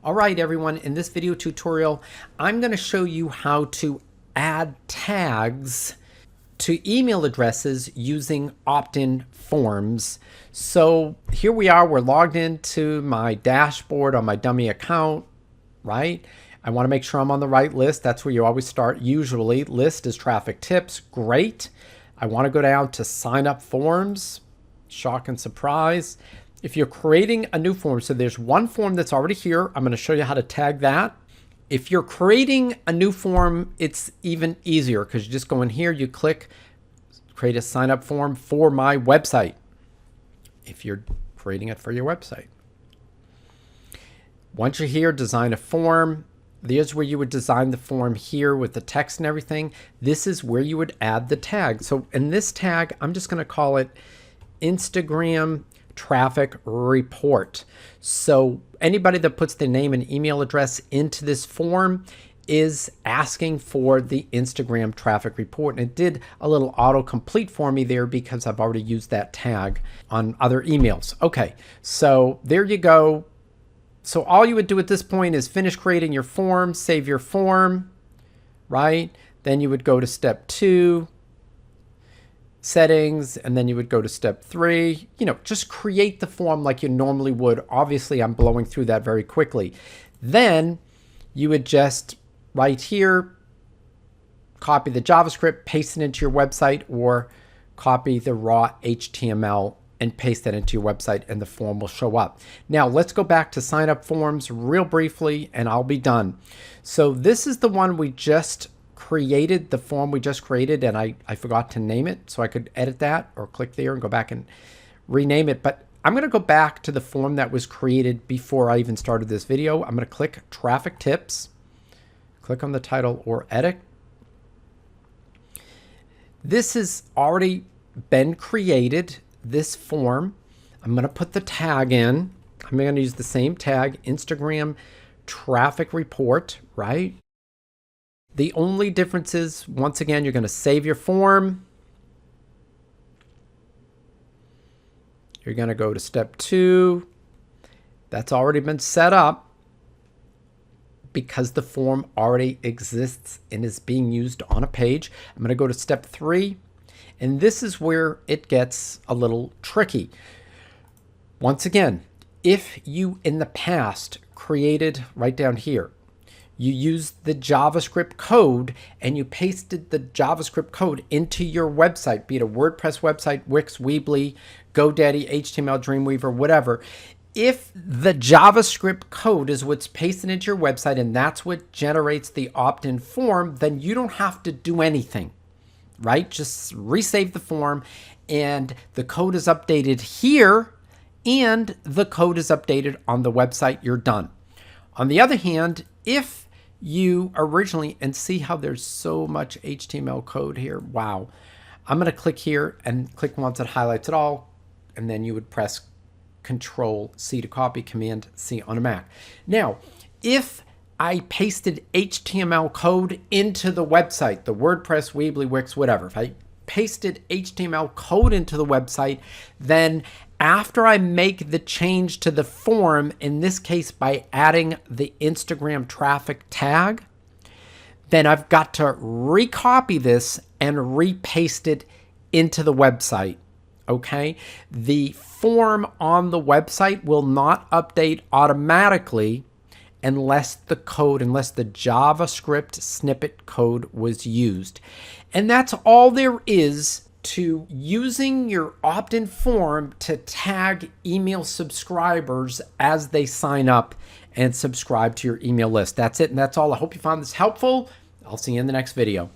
All right, everyone, in this video tutorial, I'm going to show you how to add tags to email addresses using opt-in forms. So here we are, we're logged into my dashboard on my dummy account, right? I want to make sure I'm on the right list. That's where you always start. Usually, list is traffic tips. Great. I want to go down to sign up forms. Shock and surprise. If you're creating a new form, so there's one form that's already here. I'm going to show you how to tag that. If you're creating a new form, it's even easier because you just go in here, you click create a sign up form for my website. If you're creating it for your website. Once you're here, design a form. There's where you would design the form here with the text and everything. This is where you would add the tag. So in this tag, I'm just going to call it Instagram traffic report. So anybody that puts their name and email address into this form is asking for the Instagram traffic report. And it did a little autocomplete for me there because I've already used that tag on other emails. Okay, so there you go. So all you would do at this point is finish creating your form, save your form, right? Then you would go to step 2, settings, and then you would go to step 3. You know, just create the form like you normally would. Obviously, I'm blowing through that very quickly. Then you would just right here, copy the JavaScript, paste it into your website, or copy the raw HTML and paste that into your website and the form will show up. Now let's go back to sign up forms real briefly and I'll be done. So this is the one we just created, the form we just created, and I forgot to name it, so I could edit that or click there and go back and rename it. But I'm going to go back to the form that was created before I even started this video. I'm going to click traffic tips, click on the title or edit. This has already been created, this form. I'm going to put the tag in. I'm going to use the same tag, Instagram traffic report, right? The only difference is, once again, you're going to save your form. You're going to go to step 2. That's already been set up because the form already exists and is being used on a page. I'm going to go to step 3. And this is where it gets a little tricky. Once again, if you in the past created, right down here, you used the JavaScript code and you pasted the JavaScript code into your website, be it a WordPress website, Wix, Weebly, GoDaddy, HTML, Dreamweaver, whatever. If the JavaScript code is what's pasted into your website and that's what generates the opt-in form, then you don't have to do anything, right? Just resave the form and the code is updated here and the code is updated on the website. You're done. On the other hand, if you originally, and see how there's so much HTML code here. Wow. I'm going to click here and click once it highlights it all. And then you would press Control C to copy, Command C on a Mac. Now, if I pasted HTML code into the website, the WordPress, Weebly, Wix, whatever. If I pasted HTML code into the website, then after I make the change to the form, in this case by adding the Instagram traffic tag, then I've got to recopy this and repaste it into the website. Okay? The form on the website will not update automatically unless the JavaScript snippet code was used. And that's all there is to using your opt-in form to tag email subscribers as they sign up and subscribe to your email list. That's it, and that's all. I hope you found this helpful. I'll see you in the next video.